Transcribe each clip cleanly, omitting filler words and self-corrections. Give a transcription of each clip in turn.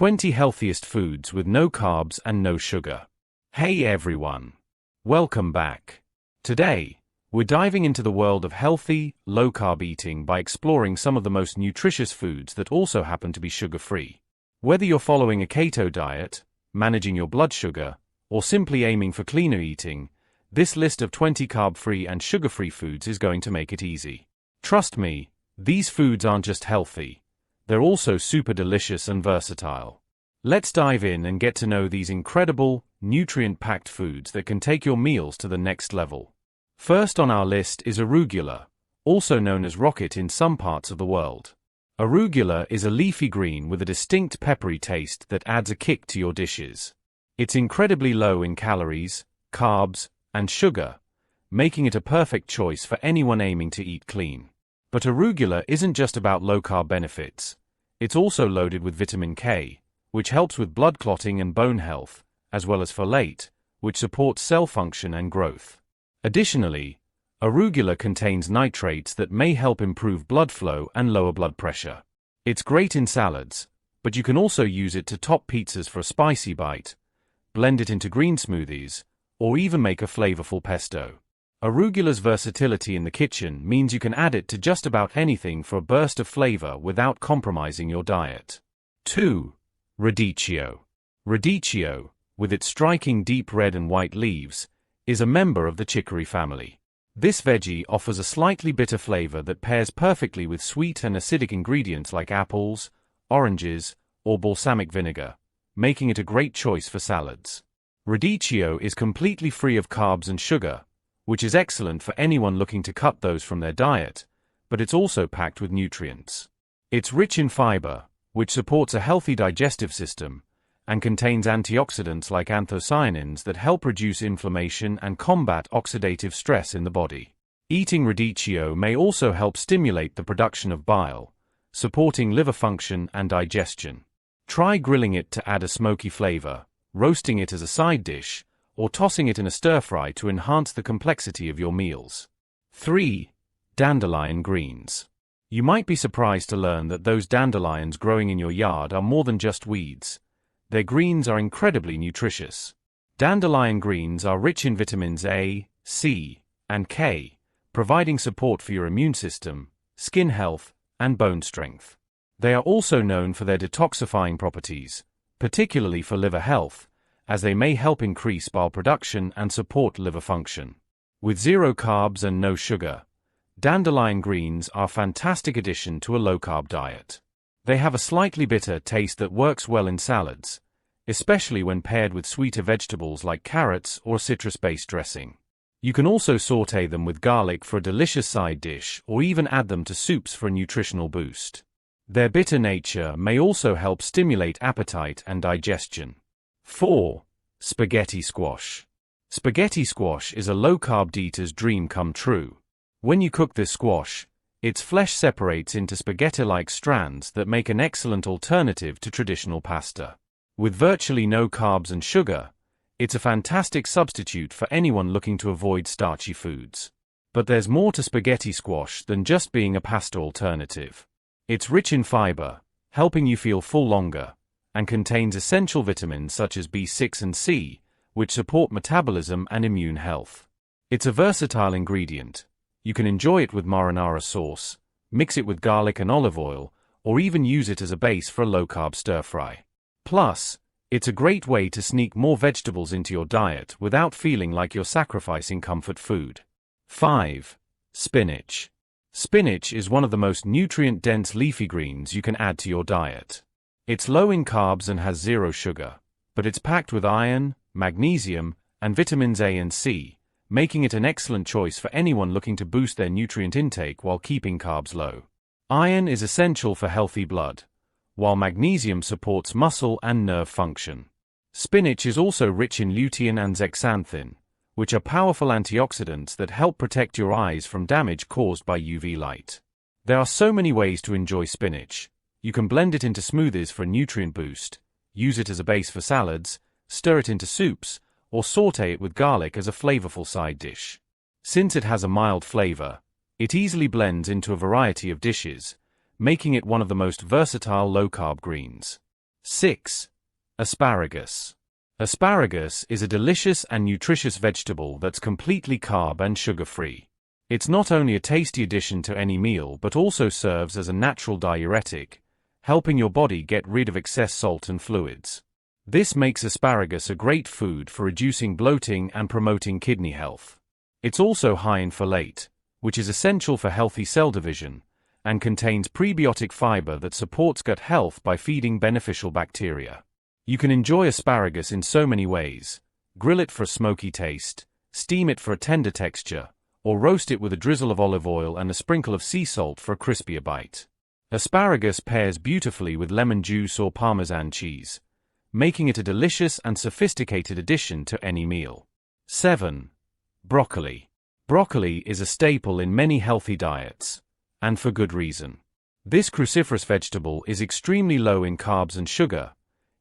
20 healthiest foods with no carbs and no sugar. Hey everyone! Welcome back. Today, we're diving into the world of healthy, low-carb eating by exploring some of the most nutritious foods that also happen to be sugar-free. Whether you're following a keto diet, managing your blood sugar, or simply aiming for cleaner eating, this list of 20 carb-free and sugar-free foods is going to make it easy. Trust me, these foods aren't just healthy. They're also super delicious and versatile. Let's dive in and get to know these incredible, nutrient-packed foods that can take your meals to the next level. First on our list is arugula, also known as rocket in some parts of the world. Arugula is a leafy green with a distinct peppery taste that adds a kick to your dishes. It's incredibly low in calories, carbs, and sugar, making it a perfect choice for anyone aiming to eat clean. But arugula isn't just about low-carb benefits. It's also loaded with vitamin K, which helps with blood clotting and bone health, as well as folate, which supports cell function and growth. Additionally, arugula contains nitrates that may help improve blood flow and lower blood pressure. It's great in salads, but you can also use it to top pizzas for a spicy bite, blend it into green smoothies, or even make a flavorful pesto. Arugula's versatility in the kitchen means you can add it to just about anything for a burst of flavor without compromising your diet. 2. Radicchio. Radicchio, with its striking deep red and white leaves, is a member of the chicory family. This veggie offers a slightly bitter flavor that pairs perfectly with sweet and acidic ingredients like apples, oranges, or balsamic vinegar, making it a great choice for salads. Radicchio is completely free of carbs and sugar, which is excellent for anyone looking to cut those from their diet, but it's also packed with nutrients. It's rich in fiber, which supports a healthy digestive system, and contains antioxidants like anthocyanins that help reduce inflammation and combat oxidative stress in the body. Eating radicchio may also help stimulate the production of bile, supporting liver function and digestion. Try grilling it to add a smoky flavor, roasting it as a side dish, or tossing it in a stir-fry to enhance the complexity of your meals. 3. Dandelion greens. You might be surprised to learn that those dandelions growing in your yard are more than just weeds. Their greens are incredibly nutritious. Dandelion greens are rich in vitamins A, C, and K, providing support for your immune system, skin health, and bone strength. They are also known for their detoxifying properties, particularly for liver health, as they may help increase bile production and support liver function. With zero carbs and no sugar, dandelion greens are a fantastic addition to a low-carb diet. They have a slightly bitter taste that works well in salads, especially when paired with sweeter vegetables like carrots or citrus-based dressing. You can also sauté them with garlic for a delicious side dish or even add them to soups for a nutritional boost. Their bitter nature may also help stimulate appetite and digestion. 4. Spaghetti squash. Spaghetti squash is a low-carb eater's dream come true. When you cook this squash, its flesh separates into spaghetti-like strands that make an excellent alternative to traditional pasta. With virtually no carbs and sugar, it's a fantastic substitute for anyone looking to avoid starchy foods. But there's more to spaghetti squash than just being a pasta alternative. It's rich in fiber, helping you feel full longer, and contains essential vitamins such as B6 and C, which support metabolism and immune health. It's a versatile ingredient. You can enjoy it with marinara sauce, mix it with garlic and olive oil, or even use it as a base for a low-carb stir-fry. Plus, it's a great way to sneak more vegetables into your diet without feeling like you're sacrificing comfort food. 5. Spinach. Spinach is one of the most nutrient-dense leafy greens you can add to your diet. It's low in carbs and has zero sugar, but it's packed with iron, magnesium, and vitamins A and C, making it an excellent choice for anyone looking to boost their nutrient intake while keeping carbs low. Iron is essential for healthy blood, while magnesium supports muscle and nerve function. Spinach is also rich in lutein and zeaxanthin, which are powerful antioxidants that help protect your eyes from damage caused by UV light. There are so many ways to enjoy spinach. You can blend it into smoothies for a nutrient boost, use it as a base for salads, stir it into soups, or sauté it with garlic as a flavorful side dish. Since it has a mild flavor, it easily blends into a variety of dishes, making it one of the most versatile low-carb greens. 6. Asparagus. Asparagus is a delicious and nutritious vegetable that's completely carb and sugar-free. It's not only a tasty addition to any meal but also serves as a natural diuretic, helping your body get rid of excess salt and fluids. This makes asparagus a great food for reducing bloating and promoting kidney health. It's also high in folate, which is essential for healthy cell division, and contains prebiotic fiber that supports gut health by feeding beneficial bacteria. You can enjoy asparagus in so many ways: grill it for a smoky taste, steam it for a tender texture, or roast it with a drizzle of olive oil and a sprinkle of sea salt for a crispier bite. Asparagus pairs beautifully with lemon juice or Parmesan cheese, making it a delicious and sophisticated addition to any meal. 7. Broccoli. Broccoli is a staple in many healthy diets, and for good reason. This cruciferous vegetable is extremely low in carbs and sugar,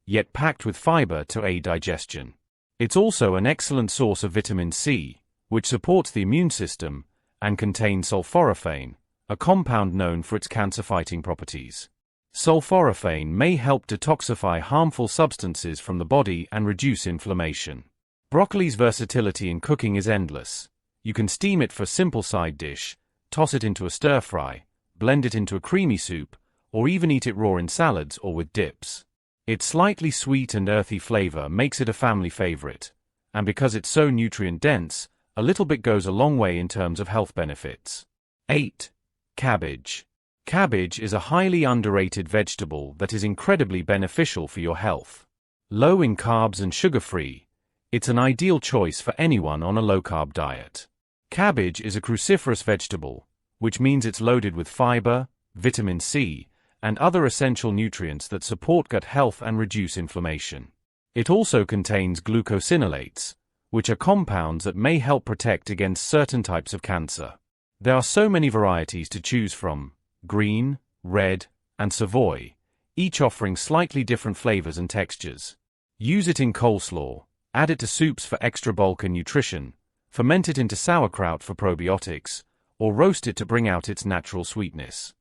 yet packed with fiber to aid digestion. It's also an excellent source of vitamin C, which supports the immune system, and contains sulforaphane, a compound known for its cancer-fighting properties. Sulforaphane may help detoxify harmful substances from the body and reduce inflammation. Broccoli's versatility in cooking is endless. You can steam it for a simple side dish, toss it into a stir-fry, blend it into a creamy soup, or even eat it raw in salads or with dips. Its slightly sweet and earthy flavor makes it a family favorite, and because it's so nutrient-dense, a little bit goes a long way in terms of health benefits. 8. Cabbage. Cabbage is a highly underrated vegetable that is incredibly beneficial for your health. Low in carbs and sugar-free, it's an ideal choice for anyone on a low-carb diet. Cabbage is a cruciferous vegetable, which means it's loaded with fiber, vitamin C, and other essential nutrients that support gut health and reduce inflammation. It also contains glucosinolates, which are compounds that may help protect against certain types of cancer. There are so many varieties to choose from: green, red, and Savory, each offering slightly different flavors and textures. Use it in coleslaw, add it to soups for extra bulk and nutrition, ferment it into sauerkraut for probiotics, or roast it to bring out its natural sweetness.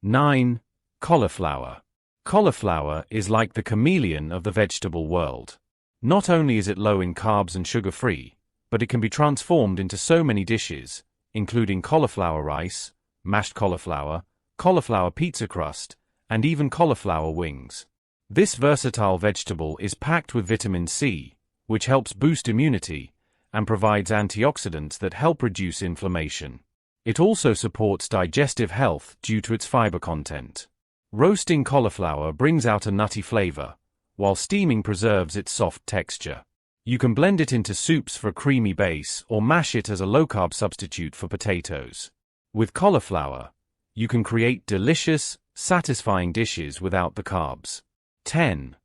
9. Cauliflower. Cauliflower is like the chameleon of the vegetable world. Not only is it low in carbs and sugar-free, but it can be transformed into so many dishes, including cauliflower rice, mashed cauliflower pizza crust, and even cauliflower wings. This versatile vegetable is packed with vitamin C, which helps boost immunity, and provides antioxidants that help reduce inflammation. It also supports digestive health due to its fiber content. Roasting cauliflower brings out a nutty flavor, while steaming preserves its soft texture. You can blend it into soups for a creamy base or mash it as a low-carb substitute for potatoes. With cauliflower, you can create delicious, satisfying dishes without the carbs. 10.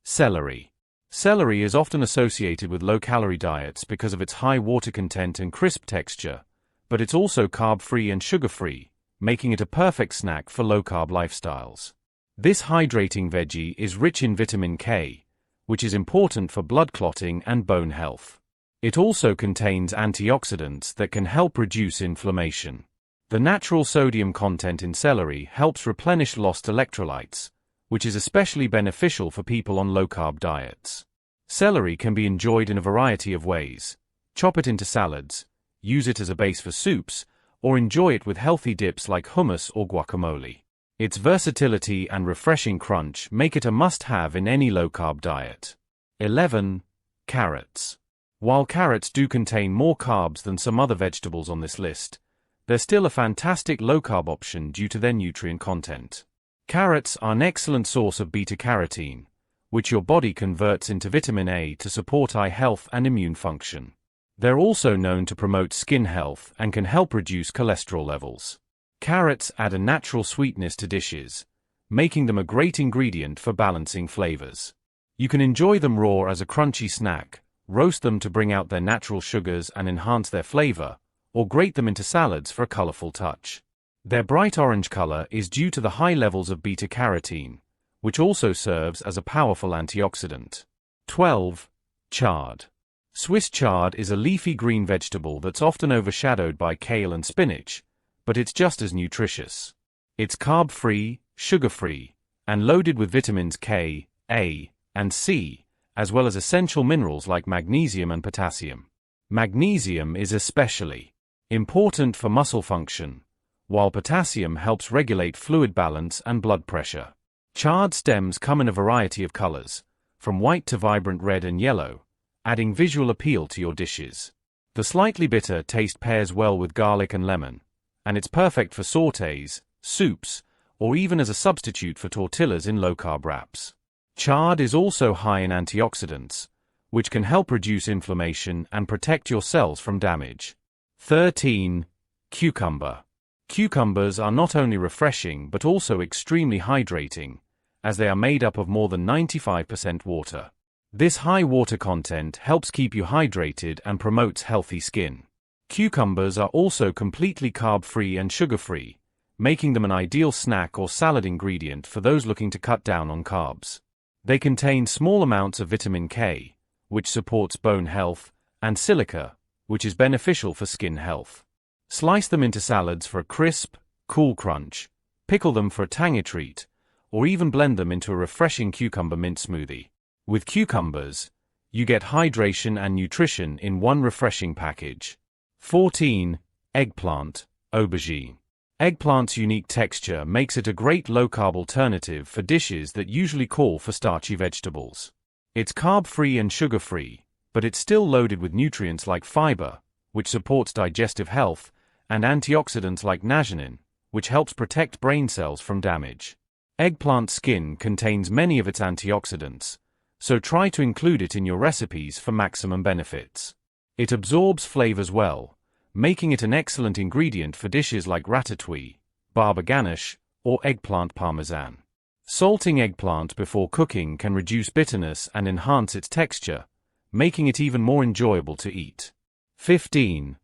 Celery. Celery is often associated with low-calorie diets because of its high water content and crisp texture, but it's also carb-free and sugar-free, making it a perfect snack for low-carb lifestyles. This hydrating veggie is rich in vitamin K, which is important for blood clotting and bone health. It also contains antioxidants that can help reduce inflammation. The natural sodium content in celery helps replenish lost electrolytes, which is especially beneficial for people on low-carb diets. Celery can be enjoyed in a variety of ways. Chop it into salads, use it as a base for soups, or enjoy it with healthy dips like hummus or guacamole. Its versatility and refreshing crunch make it a must-have in any low-carb diet. 11. Carrots. While carrots do contain more carbs than some other vegetables on this list, they're still a fantastic low-carb option due to their nutrient content. Carrots are an excellent source of beta-carotene, which your body converts into vitamin A to support eye health and immune function. They're also known to promote skin health and can help reduce cholesterol levels. Carrots add a natural sweetness to dishes, making them a great ingredient for balancing flavors. You can enjoy them raw as a crunchy snack, roast them to bring out their natural sugars and enhance their flavor, or grate them into salads for a colorful touch. Their bright orange color is due to the high levels of beta-carotene, which also serves as a powerful antioxidant. 12. Chard. Swiss chard is a leafy green vegetable that's often overshadowed by kale and spinach, but it's just as nutritious. It's carb-free, sugar-free, and loaded with vitamins K, A, and C, as well as essential minerals like magnesium and potassium. Magnesium is especially important for muscle function, while potassium helps regulate fluid balance and blood pressure. Chard stems come in a variety of colors, from white to vibrant red and yellow, adding visual appeal to your dishes. The slightly bitter taste pairs well with garlic and lemon, and it's perfect for sautés, soups, or even as a substitute for tortillas in low-carb wraps. Chard is also high in antioxidants, which can help reduce inflammation and protect your cells from damage. 13. Cucumber. Cucumbers are not only refreshing but also extremely hydrating, as they are made up of more than 95% water. This high water content helps keep you hydrated and promotes healthy skin. Cucumbers are also completely carb-free and sugar-free, making them an ideal snack or salad ingredient for those looking to cut down on carbs. They contain small amounts of vitamin K, which supports bone health, and silica, which is beneficial for skin health. Slice them into salads for a crisp, cool crunch, pickle them for a tangy treat, or even blend them into a refreshing cucumber mint smoothie. With cucumbers, you get hydration and nutrition in one refreshing package. 14. Eggplant, aubergine. Eggplant's unique texture makes it a great low-carb alternative for dishes that usually call for starchy vegetables. It's carb-free and sugar-free, but it's still loaded with nutrients like fiber, which supports digestive health, and antioxidants like niacin, which helps protect brain cells from damage. Eggplant skin contains many of its antioxidants, so try to include it in your recipes for maximum benefits. It absorbs flavors well, making it an excellent ingredient for dishes like ratatouille, baba ganoush, or eggplant parmesan. Salting eggplant before cooking can reduce bitterness and enhance its texture, making it even more enjoyable to eat. 15.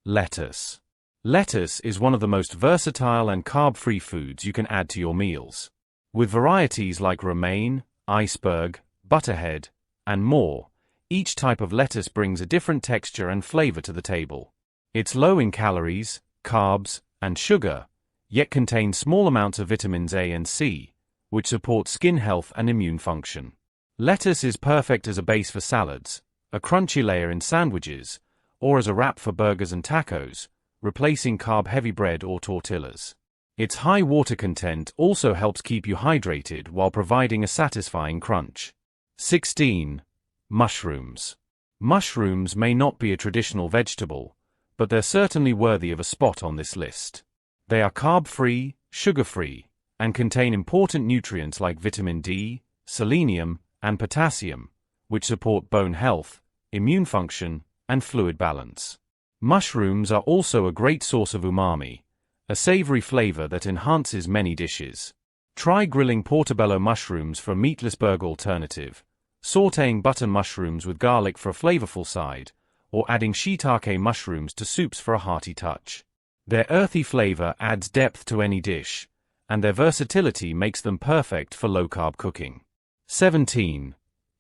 Lettuce. Lettuce is one of the most versatile and carb-free foods you can add to your meals. With varieties like romaine, iceberg, butterhead, and more, each type of lettuce brings a different texture and flavor to the table. It's low in calories, carbs, and sugar, yet contains small amounts of vitamins A and C, which support skin health and immune function. Lettuce is perfect as a base for salads, a crunchy layer in sandwiches, or as a wrap for burgers and tacos, replacing carb-heavy bread or tortillas. Its high water content also helps keep you hydrated while providing a satisfying crunch. 16. Mushrooms. Mushrooms may not be a traditional vegetable, but they're certainly worthy of a spot on this list. They are carb-free, sugar-free, and contain important nutrients like vitamin D, selenium, and potassium, which support bone health, immune function, and fluid balance. Mushrooms are also a great source of umami, a savory flavor that enhances many dishes. Try grilling portobello mushrooms for a meatless burger alternative, sautéing button mushrooms with garlic for a flavorful side, or adding shiitake mushrooms to soups for a hearty touch. Their earthy flavor adds depth to any dish, and their versatility makes them perfect for low-carb cooking. 17.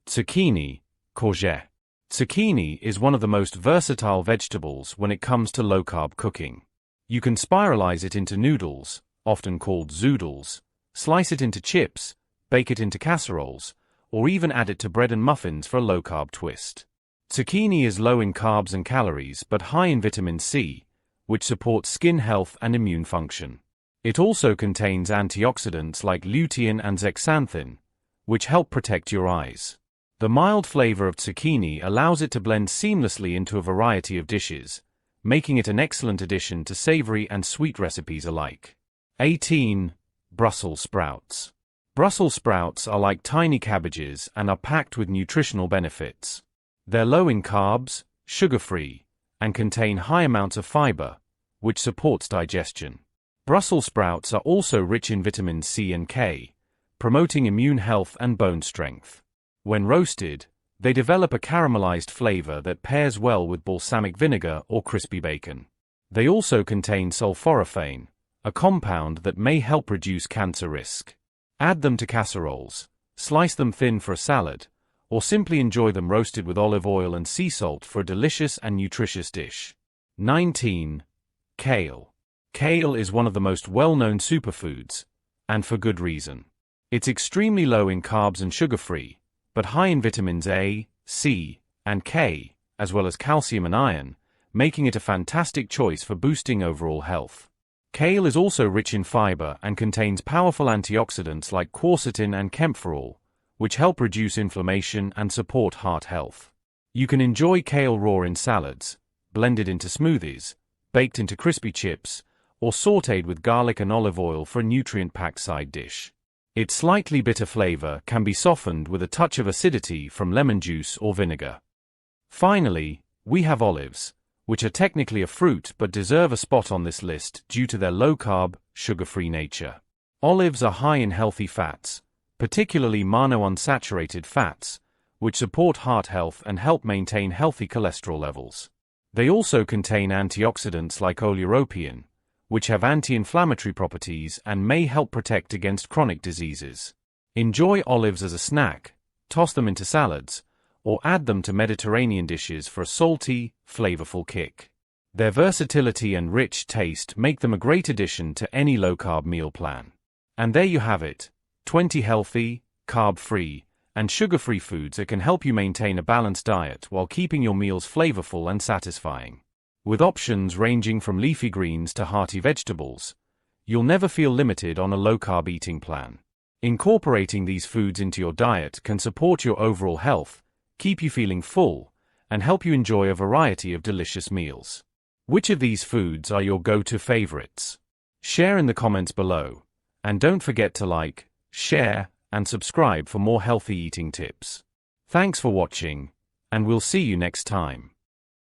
Zucchini, courgette. Zucchini is one of the most versatile vegetables when it comes to low-carb cooking. You can spiralize it into noodles, often called zoodles, slice it into chips, bake it into casseroles, or even add it to bread and muffins for a low-carb twist. Zucchini is low in carbs and calories but high in vitamin C, which supports skin health and immune function. It also contains antioxidants like lutein and zeaxanthin, which help protect your eyes. The mild flavor of zucchini allows it to blend seamlessly into a variety of dishes, making it an excellent addition to savory and sweet recipes alike. 18. Brussels sprouts. Brussels sprouts are like tiny cabbages and are packed with nutritional benefits. They're low in carbs, sugar-free, and contain high amounts of fiber, which supports digestion. Brussels sprouts are also rich in vitamins C and K, promoting immune health and bone strength. When roasted, they develop a caramelized flavor that pairs well with balsamic vinegar or crispy bacon. They also contain sulforaphane, a compound that may help reduce cancer risk. Add them to casseroles, slice them thin for a salad, or simply enjoy them roasted with olive oil and sea salt for a delicious and nutritious dish. 19. Kale. Kale is one of the most well-known superfoods, and for good reason. It's extremely low in carbs and sugar-free, but high in vitamins A, C, and K, as well as calcium and iron, making it a fantastic choice for boosting overall health. Kale is also rich in fiber and contains powerful antioxidants like quercetin and camphorol, which help reduce inflammation and support heart health. You can enjoy kale raw in salads, blended into smoothies, baked into crispy chips, or sautéed with garlic and olive oil for a nutrient-packed side dish. Its slightly bitter flavor can be softened with a touch of acidity from lemon juice or vinegar. Finally, we have olives, which are technically a fruit but deserve a spot on this list due to their low-carb, sugar-free nature. Olives are high in healthy fats, particularly monounsaturated fats, which support heart health and help maintain healthy cholesterol levels. They also contain antioxidants like oleuropein, which have anti-inflammatory properties and may help protect against chronic diseases. Enjoy olives as a snack, toss them into salads, or add them to Mediterranean dishes for a salty, flavorful kick. Their versatility and rich taste make them a great addition to any low-carb meal plan. And there you have it, 20 healthy, carb-free, and sugar-free foods that can help you maintain a balanced diet while keeping your meals flavorful and satisfying. With options ranging from leafy greens to hearty vegetables, you'll never feel limited on a low-carb eating plan. Incorporating these foods into your diet can support your overall health, keep you feeling full, and help you enjoy a variety of delicious meals. Which of these foods are your go-to favorites? Share in the comments below, and don't forget to like, share, and subscribe for more healthy eating tips. Thanks for watching, and we'll see you next time.